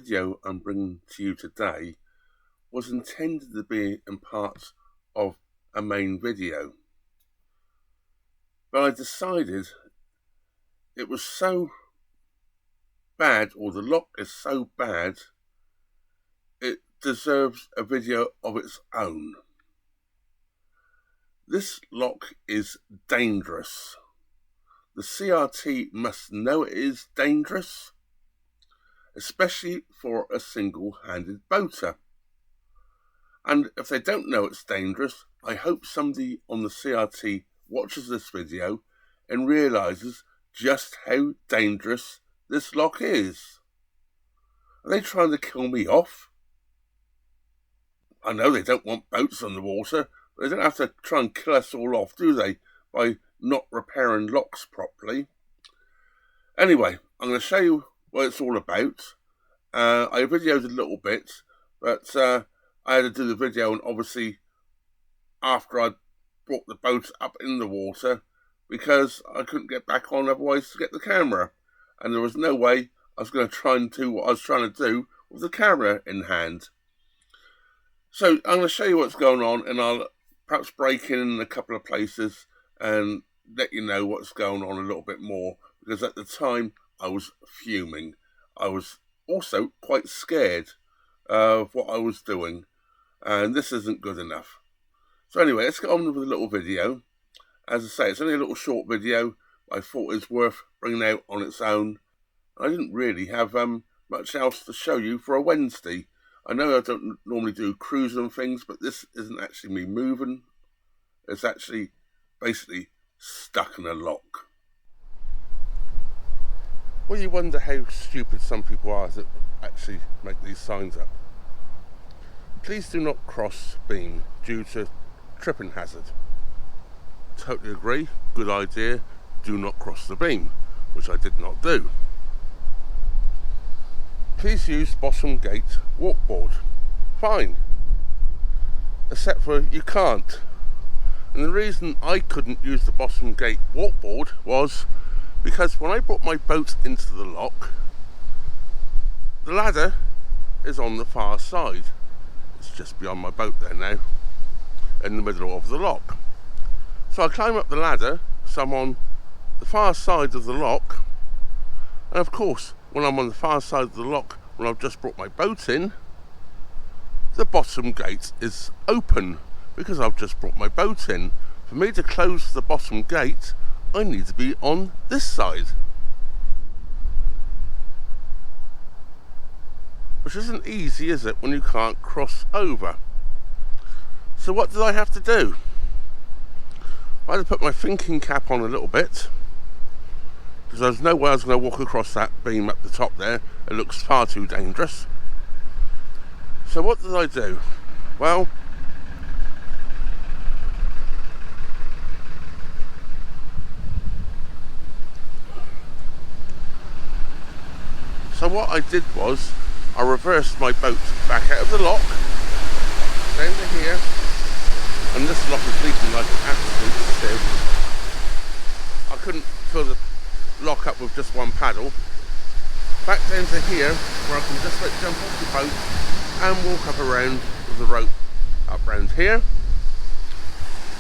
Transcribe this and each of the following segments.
video I'm bringing to you today was intended to be in parts of a main video, but I decided it was so bad, or the lock is so bad, it deserves a video of its own. This lock is dangerous. The CRT must know it is dangerous, especially for a single-handed boater. And if they don't know it's dangerous, I hope somebody on the CRT watches this video and realises just how dangerous this lock is. Are they trying to kill me off? I know they don't want boats on the water, but they don't have to try and kill us all off, do they, by not repairing locks properly. Anyway, I'm going to show you what it's all about. I videoed a little bit, but I had to do the video, and obviously after I brought the boat up in the water, because I couldn't get back on otherwise to get the camera, and there was no way I was going to try and do what I was trying to do with the camera in hand. So I'm going to show you what's going on, and I'll perhaps break in a couple of places and let you know what's going on a little bit more, because at the time I was fuming. I was also quite scared of what I was doing, and this isn't good enough. So anyway, let's get on with a little video. As I say, it's only a little short video, but I thought it's worth bringing out on its own. I didn't really have much else to show you for a Wednesday. I know I don't normally do cruising and things, but this isn't actually me moving. It's actually basically stuck in a lock. Well, you wonder how stupid some people are that actually make these signs up. Please do not cross beam due to tripping hazard. Totally agree, good idea, do not cross the beam, which I did not do. Please use bottom gate walkboard. Fine. Except for you can't. And the reason I couldn't use the bottom gate walkboard was because when I brought my boat into the lock, the ladder is on the far side. It's just beyond my boat there now, in the middle of the lock. So I climb up the ladder, so I'm on the far side of the lock, and of course, when I'm on the far side of the lock, when I've just brought my boat in, the bottom gate is open, because I've just brought my boat in. For me to close the bottom gate, I need to be on this side. Which isn't easy, is it, when you can't cross over? So what did I have to do? I had to put my thinking cap on a little bit, because there's no way I was going to walk across that beam up the top there. It looks far too dangerous. So what did I do? Well, what I did was I reversed my boat back out of the lock, down to here, and this lock is leaking like an absolute sieve. I couldn't fill the lock up with just one paddle. Back down to here, where I can just jump off the boat and walk up around with the rope up round here,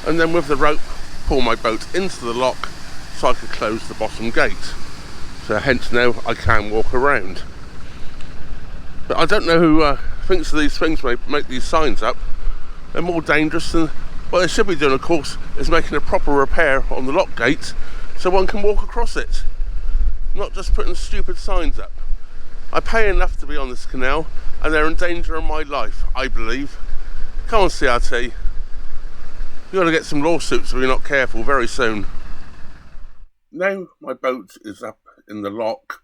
and then with the rope pull my boat into the lock so I could close the bottom gate. So hence now I can walk around. But I don't know who thinks of these things when they make these signs up. They're more dangerous than what they should be doing, of course, is making a proper repair on the lock gate so one can walk across it. Not just putting stupid signs up. I pay enough to be on this canal, and they're in danger of my life, I believe. Come on, CRT. You're going to get some lawsuits if you're not careful very soon. Now my boat is up in the lock.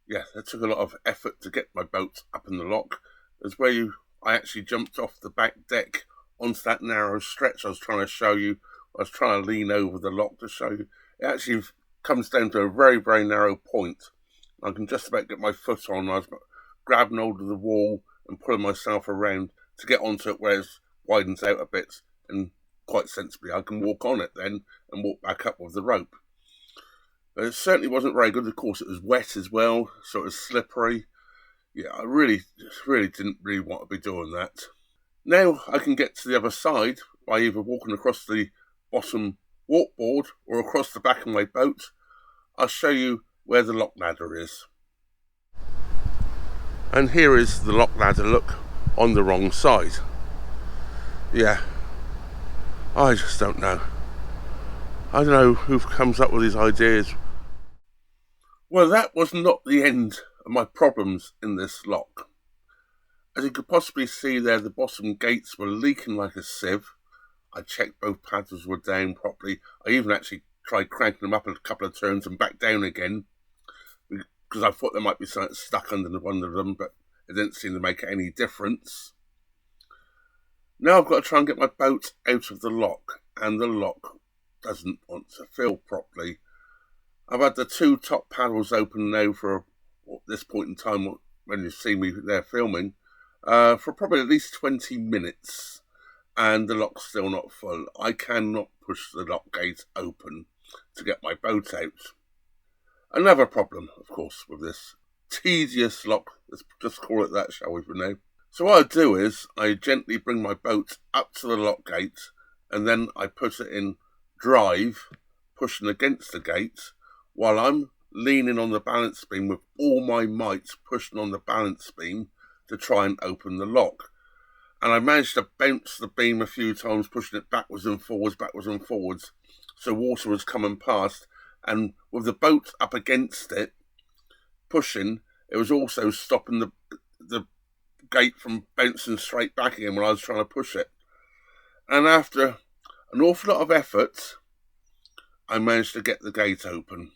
Yes, it took a lot of effort to get my boat up in the lock. There's where I actually jumped off the back deck onto that narrow stretch I was trying to show you. I was trying to lean over the lock to show you. It actually comes down to a very, very narrow point. I can just about get my foot on. I was grabbing hold of the wall and pulling myself around to get onto it where it widens out a bit, and quite sensibly I can walk on it then and walk back up with the rope. But it certainly wasn't very good. Of course, it was wet as well, so it was slippery. Yeah, I really didn't want to be doing that. Now I can get to the other side by either walking across the bottom walkboard or across the back of my boat. I'll show you where the lock ladder is. And here is the lock ladder, look, on the wrong side. Yeah, I just don't know. I don't know who comes up with these ideas. Well, that was not the end of my problems in this lock. As you could possibly see there, the bottom gates were leaking like a sieve. I checked both paddles were down properly. I even actually tried cranking them up a couple of turns and back down again, because I thought there might be something stuck under one of them, but it didn't seem to make any difference. Now I've got to try and get my boat out of the lock, and the lock doesn't want to fill properly. I've had the two top paddles open now for this point in time when you see me there filming, for probably at least 20 minutes, and the lock's still not full. I cannot push the lock gate open to get my boat out. Another problem, of course, with this tedious lock, let's just call it that, shall we, for now. So what I do is I gently bring my boat up to the lock gate, and then I put it in drive, pushing against the gate, while I'm leaning on the balance beam with all my might, pushing on the balance beam to try and open the lock. And I managed to bounce the beam a few times, pushing it backwards and forwards, so water was coming past, and with the boat up against it, pushing, it was also stopping the gate from bouncing straight back again when I was trying to push it. And after an awful lot of effort, I managed to get the gate open.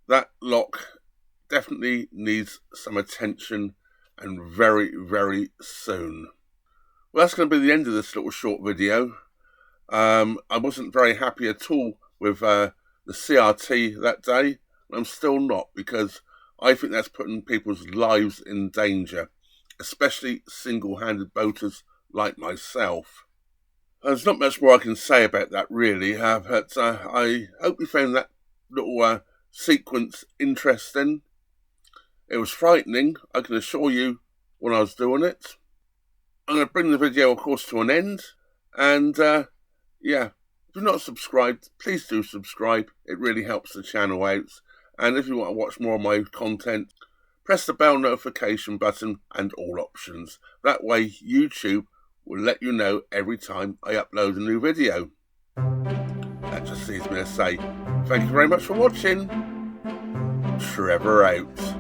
That lock definitely needs some attention, and very, very soon. Well, that's going to be the end of this little short video. I wasn't very happy at all with the CRT that day. I'm still not, because I think that's putting people's lives in danger, especially single-handed boaters like myself. There's not much more I can say about that, really, but I hope you found that little sequence interesting. It was frightening, I can assure you, when I was doing it. I'm going to bring the video, of course, to an end. And, yeah, if you're not subscribed, please do subscribe. It really helps the channel out. And if you want to watch more of my content, press the bell notification button and all options. That way, YouTube will let you know every time I upload a new video. That just leaves me to say, thank you very much for watching. Trevor out.